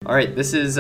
Alright, this is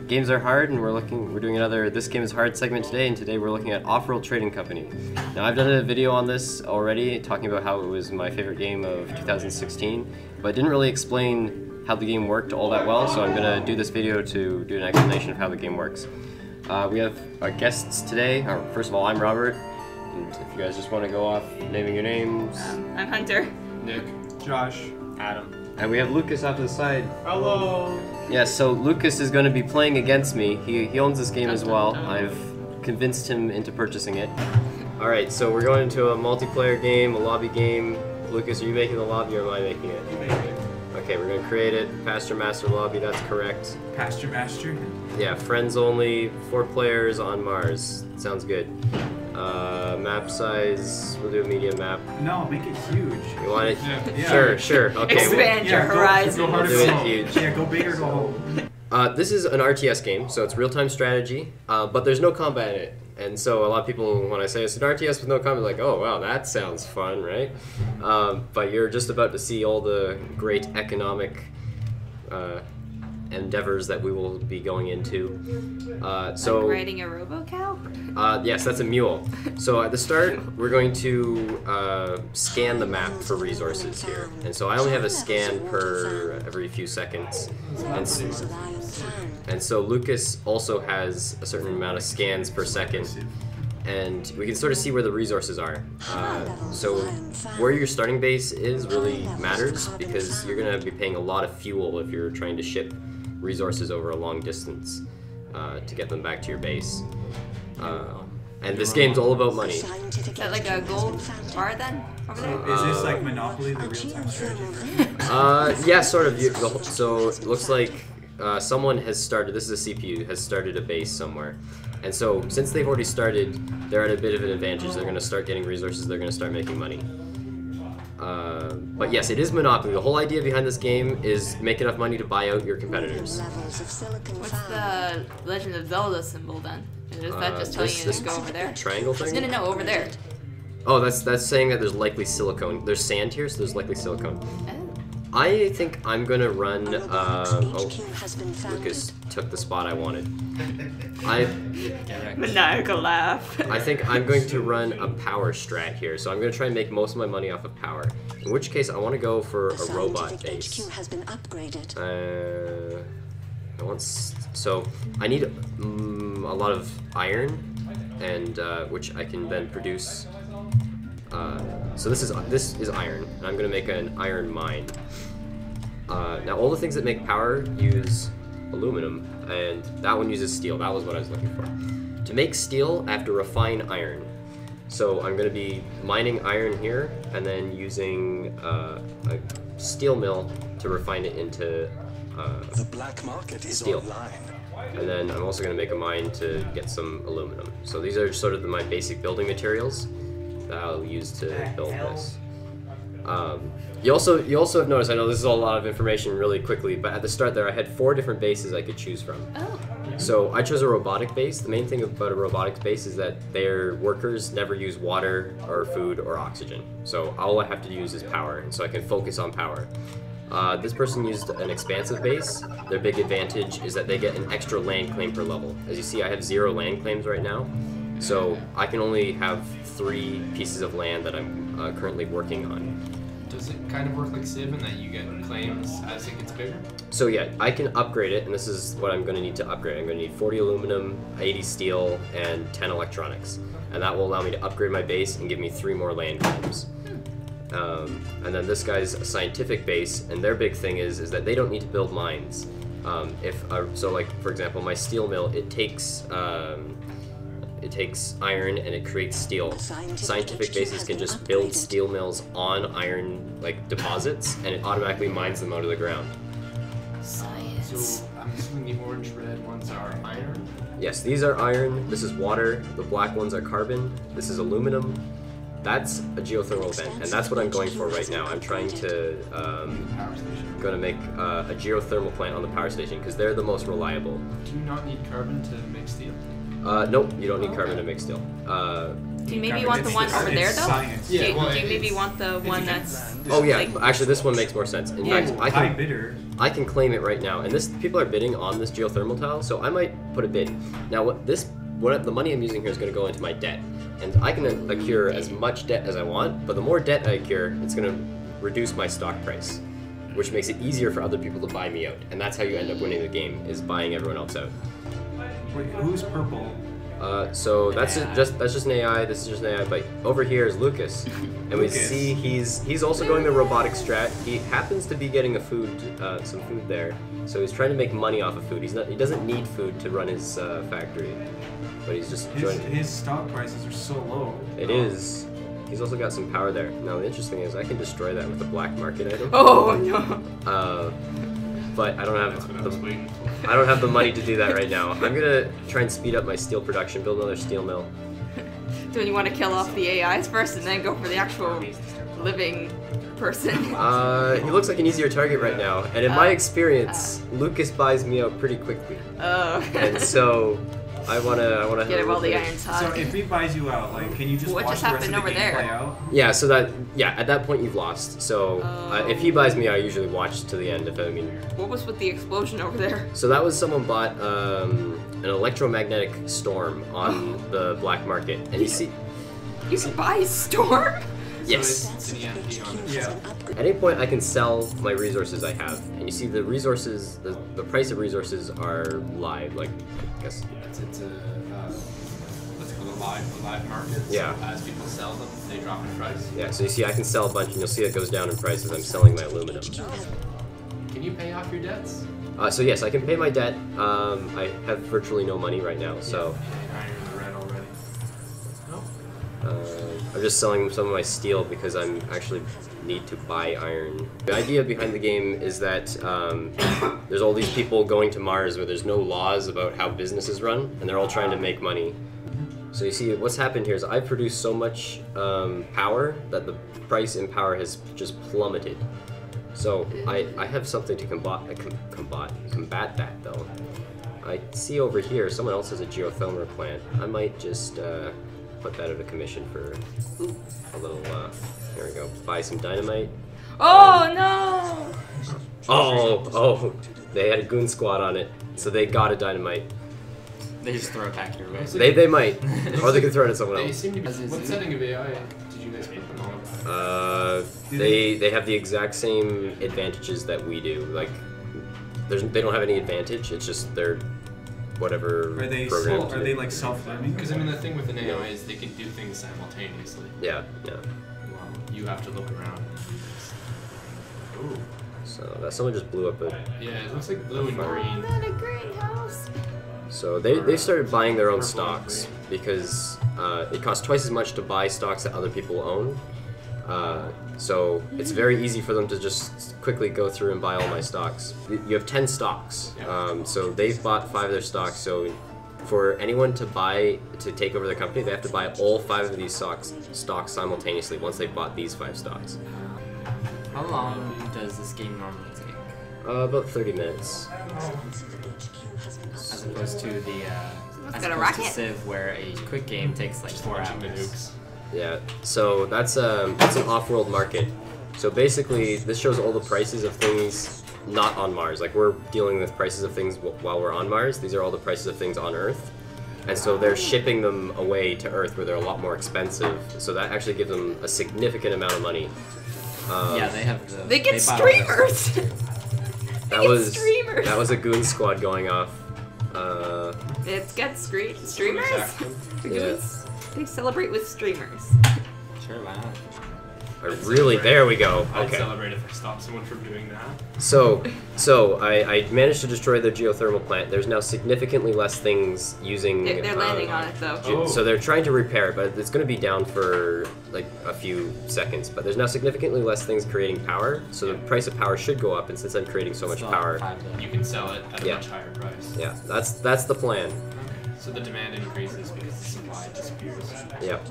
Games Are Hard, and we're doing another This Game is Hard segment today, and today we're looking at Offworld Trading Company. Now, I've done a video on this already, talking about how it was my favorite game of 2016, but didn't really explain how the game worked all that well, so I'm going to do this video to do an explanation of how the game works. We have our guests today. First of all, I'm Robert, and if you guys just want to go off naming your names. I'm Hunter. Nick. Josh. Adam. And we have Lukas off to the side. Hello! Yeah, so Lukas is going to be playing against me. He owns this game as well. I've convinced him into purchasing it. Alright, so we're going into a multiplayer game, a lobby game. Lukas, are you making the lobby or am I making it? You make it. Okay, we're going to create it. Pasture Master lobby, that's correct. Pasture Master? Yeah, friends only, 4 players on Mars. Sounds good. Map size, we'll do a medium map. No, make it huge. You want it? Yeah. Sure, okay. Expand your horizon. Go hard We'll or do go it home. huge. Yeah, go big or go home. This is an RTS game, so it's real-time strategy, but there's no combat in it. And so a lot of people, when I say it's an RTS with no combat, like, oh wow, that sounds fun, right? But you're just about to see all the great economic endeavors that we will be going into. Like riding a robo-cow? Yes, that's a mule. So at the start, we're going to scan the map for resources here. And so I only have a scan per every few seconds. And so Lukas also has a certain amount of scans per second. And we can sort of see where the resources are. So where your starting base is really matters, because you're going to be paying a lot of fuel if you're trying to ship resources over a long distance to get them back to your base. And this game's all about money. Is that like a gold bar then? Over there? Is this like Monopoly, the real-time strategy version? Yeah, sort of. So it looks like someone has started, this is a CPU, has started a base somewhere. And so since they've already started, they're at a bit of an advantage. They're going to start getting resources, they're going to start making money. But yes, it is Monopoly. The whole idea behind this game is make enough money to buy out your competitors. What's the Legend of Zelda symbol then? Is that just telling you to go over there? Triangle thing? No, over there. Oh, that's saying that there's likely silicone. There's sand here, so there's likely silicone. Oh. I think I'm gonna run. Oh, Lukas took the spot I wanted. Maniacal laugh. I think I'm going to run a power strat here, so I'm going to try and make most of my money off of power. In which case, I want to go for a robot base. So I need a lot of iron, and which I can then produce. So this is iron, and I'm going to make an iron mine. Now all the things that make power use aluminum, and that one uses steel. That was what I was looking for. To make steel, I have to refine iron. So I'm going to be mining iron here, and then using a steel mill to refine it into the black market is steel. online. And then I'm also going to make a mine to get some aluminum. So these are sort of my basic building materials that I'll use to build this. You also have noticed, I know this is a lot of information really quickly, but at the start there I had 4 different bases I could choose from. Oh. So I chose a robotic base. The main thing about a robotics base is that their workers never use water or food or oxygen. So all I have to use is power, and so I can focus on power. This person used an expansive base. Their big advantage is that they get an extra land claim per level. As you see, I have 0 land claims right now. So I can only have 3 pieces of land that I'm currently working on. Does it kind of work like Civ in that you get claims as it gets bigger? So yeah, I can upgrade it, and this is what I'm going to need to upgrade. I'm going to need 40 aluminum, 80 steel, and 10 electronics. And that will allow me to upgrade my base and give me 3 more land claims. And then this guy's a scientific base, and their big thing is that they don't need to build mines. So like, for example, my steel mill, it takes iron and it creates steel. Scientific bases can just build steel mills on iron like deposits, and it automatically mines them out of the ground. Science. So I'm assuming the orange-red ones are iron? Yes, these are iron, this is water, the black ones are carbon, this is aluminum. That's a geothermal vent, and that's what I'm going for right now. I'm trying to make a geothermal plant on the power station, because they're the most reliable. Do you not need carbon to make steel? Nope, you don't need carbon to make steel. Do you maybe want the one over there though? Science. Do you, Yeah, well, do you maybe it's- want the one that's? Oh yeah, like- actually this one makes more sense. In Yeah. fact, High bidder. I can claim it right now, and this people are bidding on this geothermal tile, so I might put a bid. Now what the money I'm using here is going to go into my debt, and I can accrue as much debt as I want, but the more debt I accrue, it's going to reduce my stock price, which makes it easier for other people to buy me out, and that's how you end up winning the game, is buying everyone else out. Wait, who's purple? So that's just an AI. This is just an AI. But over here is Lukas, and we Lukas. see he's also going the robotic strat. He happens to be getting some food there, so he's trying to make money off of food. He doesn't need food to run his factory, but he's just His stock prices are so low. It is. He's also got some power there. Now the interesting is I can destroy that with a black market item. Oh no! But I don't That's what I have was waiting for. I don't have the money to do that right now. I'm gonna try and speed up my steel production, build another steel mill. Don't you want to kill off the AIs first and then go for the actual living person? He looks like an easier target right now, and in my experience, Lukas buys me out pretty quickly, Oh. and so I wanna Get him all the finish. iron So hot. if he buys you out, like, can you just What watch just the rest of happened the over game there? play out? Yeah, so at that point you've lost. So if he buys me out, I usually watch to the end. What was with the explosion over there? So that was someone bought an electromagnetic storm on the black market, and you see. You can buy Storm? Yes. So it's an EMP on it. Yeah. At any point, I can sell my resources I have, and you see the resources, the price of resources are live. Like, I guess. It's a what's it called, a live market. Yeah. So as people sell them, they drop in price. Yeah. So you see, I can sell a bunch, and you'll see it goes down in price as I'm selling my aluminum. Can you pay off your debts? So yes, I can pay my debt. I have virtually no money right now, so Iron in the red already. No. I'm just selling some of my steel because I'm actually need to buy iron. The idea behind the game is that there's all these people going to Mars where there's no laws about how businesses run, and they're all trying to make money. So you see, what's happened here is I've produced so much power that the price in power has just plummeted. So I have something to combat that though. I see over here someone else has a geothermal plant. I might just put that out of commission for a little. There we go. Buy some dynamite. Oh no! Oh! They had a goon squad on it, so they got a dynamite. They just throw it back your way. They might, or they could throw it at someone They else. seem to be. What setting of AI did you guys put them on? They have the exact same advantages that we do. Like, they don't have any advantage. It's just they're whatever Are they programmed to are do. they like self-learning? Because I mean, the thing with an AI is they can do things simultaneously. Yeah. Well, you have to look around. Ooh. So someone just blew up a. Yeah, it looks like blue and green. Not a greenhouse. So they started buying their own stocks because it costs twice as much to buy stocks that other people own. So it's very easy for them to just quickly go through and buy all my stocks. You have 10 stocks, so they've bought 5 of their stocks. So for anyone to take over their company, they have to buy all 5 of these stocks simultaneously once they've bought these 5 stocks. How long does this game normally take? About 30 minutes. As opposed to the Someone's as got a opposed to rocket? Civ, where a quick game takes like 4 Watching the hours. nukes. Yeah, so that's an off-world market. So basically, this shows all the prices of things not on Mars. Like, we're dealing with prices of things while we're on Mars. These are all the prices of things on Earth. And so they're shipping them away to Earth where they're a lot more expensive. So that actually gives them a significant amount of money. Yeah, they have the. They get buy all this- streamers! That get was streamers. that was a goon squad going off. It's got streamers? The Yeah. goons, they celebrate with streamers. Sure, why not? There we go. I'd Okay. celebrate if I stopped someone from doing that. So I managed to destroy their geothermal plant. There's now significantly less things using. They're landing on it though. Oh. So they're trying to repair it, but it's going to be down for like a few seconds. But there's now significantly less things creating power, so the price of power should go up. And since I'm creating so much Still power, 5 to- You can sell it at a Yeah. much higher price. yeah, that's the plan. Okay. So the demand increases because the supply disappears. Yep.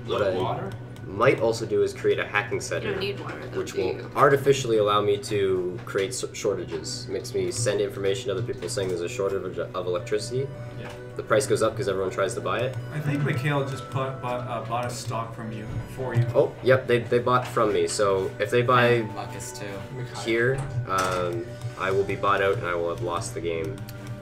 Low water? might also do is create a hacking You center, don't need water though, which do will you? artificially allow me to create shortages. Makes me send information to other people saying there's a shortage of electricity. Yeah. The price goes up because everyone tries to buy it. I think Mikhail just bought a stock from you for you. Oh, yep, they bought from me. So if they buy Lukas too. here, I will be bought out and I will have lost the game.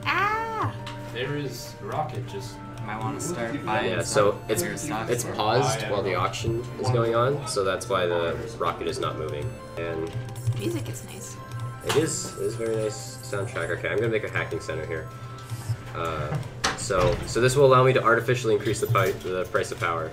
Ah! There is Rocket just. Might want to start buying. Yeah, so it's your stocks it's or- paused while the auction is going on, so that's why the rocket is not moving. And Music is nice. it is very nice soundtrack. Okay, I'm gonna make a hacking center here. So this will allow me to artificially increase the price of power.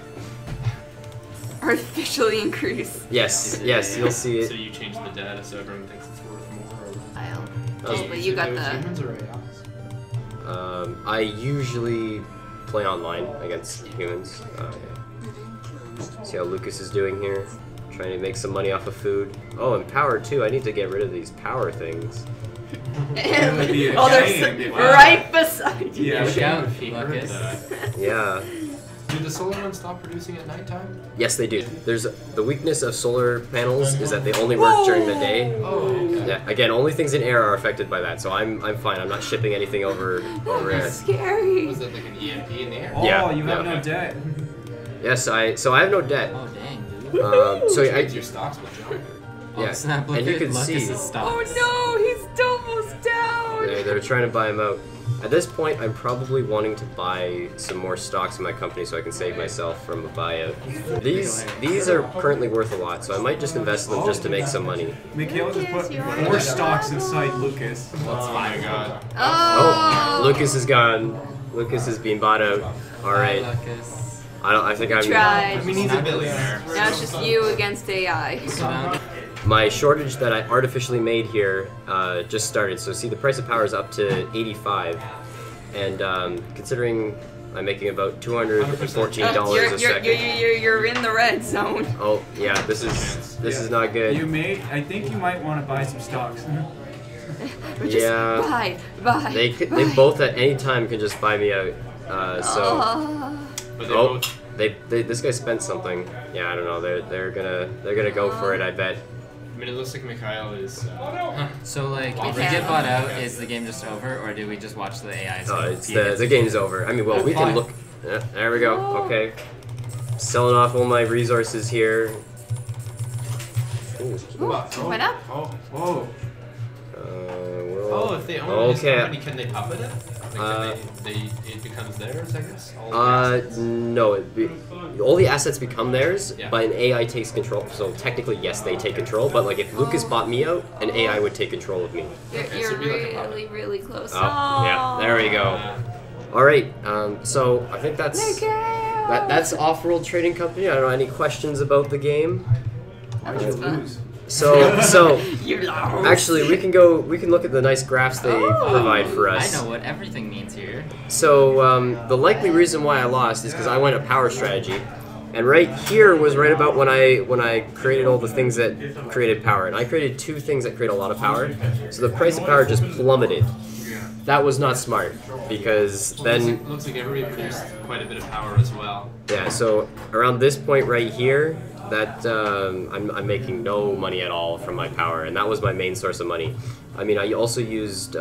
Artificially increase. Yes, yes, you'll see So it. you change the data so everyone thinks it's worth more. Or... I'll. Oh, Oh, but you got the. Humans or AIs? I usually play online against humans. See how Lukas is doing here, trying to make some money off of food. Oh, and power too. I need to get rid of these power things. would be a Oh, they're shame. right beside you. Yeah. Look out, If he heard Lukas. that. Yeah. Do the solar ones stop producing at nighttime? Yes, they do. There's the weakness of solar panels is that they only work during the day. Oh, okay. Yeah, again, only things in air are affected by that, so I'm fine. I'm not shipping anything over air. That's scary. Was that like an EMP in the air? Oh, Yeah, you have yeah. no debt. Yes, I have no debt. Oh dang, dude. So I Trades your stocks with junk. Oh, yeah, snap, look and you at can see Lucas's stocks. Oh no, he's almost down. they're trying to buy them out. At this point, I'm probably wanting to buy some more stocks in my company so I can save myself from a buyout. These are currently worth a lot, so I might just invest in them just to make some money. Mikhail just put Lucas, 4 you're stocks inside Lucas. Oh my god. Oh, Lukas is gone. Lucas is being bought out. All right. Lucas. I think I'm. Tried. I mean, he's a billionaire. Now it's just you against AI. My shortage that I artificially made here just started. So see, the price of power is up to 85, and considering I'm making about $214 a second. You're in the red zone. Oh yeah, this is not good. I think you might want to buy some stocks. Just Yeah. buy. They both at any time can just buy me out. But they Oh, both. this guy spent something. Yeah, I don't know. They're gonna go for it. I bet. I mean, it looks like Mikhail is. So like, if we get bought out, is the game just over, or do we just watch the AI? Oh, it's the game's over. I mean, well, we can look. Yeah, there we go. Okay, selling off all my resources here. Ooh. Ooh, went up. Oh. Whoa. Oh, if they own his Okay. company, can they puppet it? Like, it becomes theirs, I guess? All the assets? No. All the assets become theirs, Yeah. but an AI takes control. So technically, yes, they take control. But like, if Lucas bought me out, an AI would take control of me. You're, Okay, so you're it'd be like a puppet. really, really close. Oh, yeah. There we go. All right. So I think that's that's Offworld Trading Company. I don't know any questions about the game. Why'd you lose? So You lost. actually, we can look at the nice graphs they provide for I us. know what everything means here. So the likely reason why I lost is because I went a power strategy, and right here was right about when I created all the things that created power, and I created 2 things that create a lot of power. So the price of power just plummeted. That was not smart because then Looks like everybody produced quite a bit of power as well. yeah. So around this point right here, that I'm making no money at all from my power, and that was my main source of money. I mean, I also used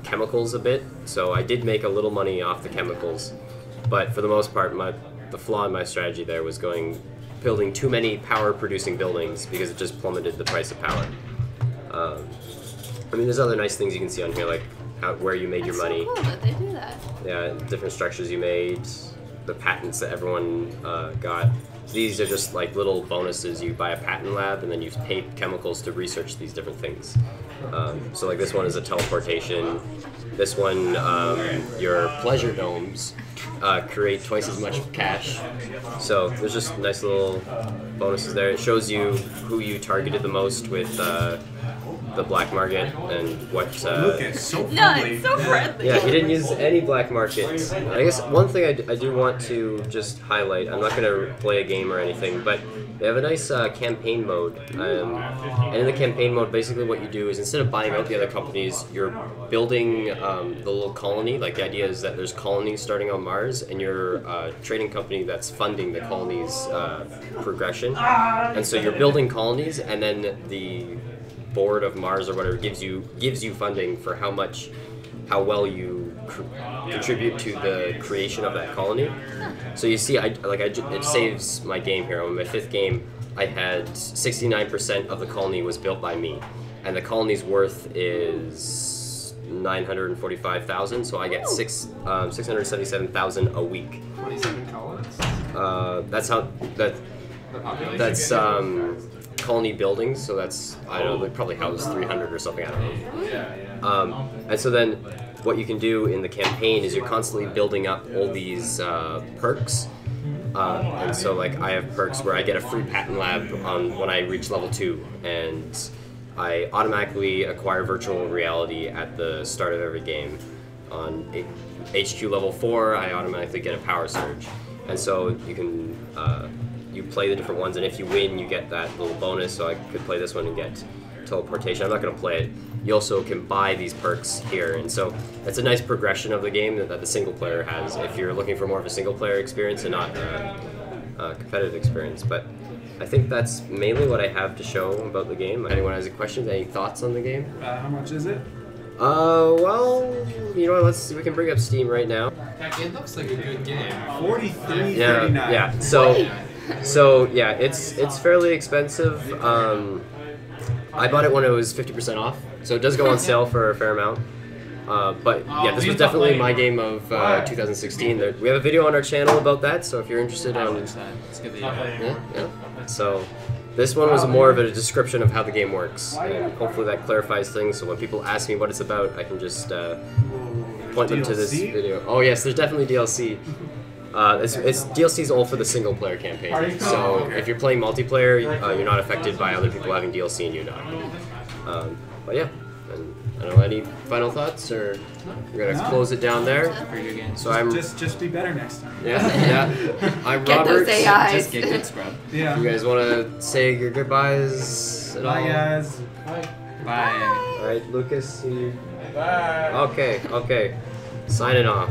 chemicals a bit, so I did make a little money off the chemicals, but for the most part, the flaw in my strategy there was building too many power-producing buildings because it just plummeted the price of power. I mean, there's other nice things you can see on here, like where you made your money. So cool that they do that. Yeah, different structures you made, the patents that everyone got. These are just like little bonuses. You buy a patent lab and then you pay chemicals to research these different things. So like this one is a teleportation. This one, your pleasure domes create twice as much cash. So there's just nice little bonuses there. It shows you who you targeted the most with the black market and what. Lucas, so No, friendly. it's so friendly. Yeah, he didn't use any black market. I guess one thing I do want to just highlight, I'm not going to play a game or anything, but they have a nice campaign mode. And in the campaign mode, basically what you do is instead of buying out the other companies, you're building the little colony. Like the idea is that there's colonies starting on Mars, and you're a trading company that's funding the colonies' progression. And so you're building colonies, and then the board of Mars or whatever gives you funding for how well you contribute to the creation of that colony. So you see, it saves my game here. On my 5th game, I had 69% of the colony was built by me, and the colony's worth is 945,000. So I get 677,000 a week. 27 colonies? That's how that. The population? That's colony buildings, so that's, I don't know, they probably house 300 or something, I don't know. And so then what you can do in the campaign is you're constantly building up all these perks. And so like I have perks where I get a free patent lab when I reach level 2, and I automatically acquire virtual reality at the start of every game. On HQ level 4, I automatically get a power surge. And so you can you play the different ones, and if you win, you get that little bonus. So I could play this one and get teleportation. I'm not going to play it. You also can buy these perks here, and so that's a nice progression of the game that the single player has. If you're looking for more of a single player experience and not a competitive experience, but I think that's mainly what I have to show about the game. Anyone has any questions, any thoughts on the game? How much is it? Well, you know what, let's see, we can bring up Steam right now. It looks like a good game. $43.39. Yeah, so yeah, it's fairly expensive. I bought it when it was 50% off, so it does go on sale for a fair amount. But yeah, this was definitely my game of 2016. We have a video on our channel about that, so if you're interested in... It's a good video. Yeah. So this one was more of a description of how the game works, and hopefully that clarifies things, so when people ask me what it's about, I can just point them to this video. Oh yes, there's definitely DLC. It's DLC's all for the single player campaign. So if you're playing multiplayer, you're not affected by other people having DLC and you're not. But yeah, and I don't know, any final thoughts, or we're gonna close it down there. So I'm just be better next time. yeah. I'm Get Robert. those AIs. Just get good scrub. Yeah. You guys want to say your goodbyes at all? Bye guys. Bye. All right, Lucas. Bye. Okay. Signing off.